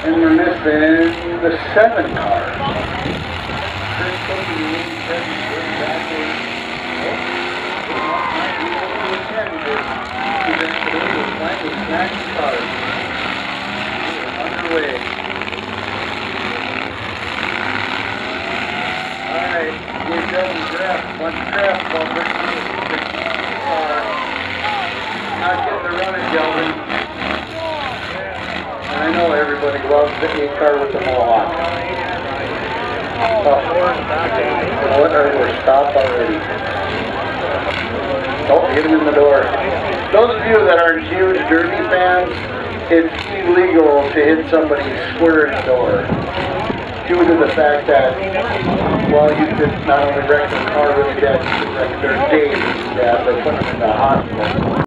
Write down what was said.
And we're missing the 7 car. Underway. Alright, we're done draft. One draft bumper. Not getting to run it, Delvin. And I know everybody loves the 8 car with the Mohawk. Oh, what are we stopped already? Oh, get him in the door. Those of you that aren't huge Derby fans, it's illegal to hit somebody square in the door. Due to the fact that, well, you could not only wreck their car really bad, you could wreck their day really bad, but put them in the hospital.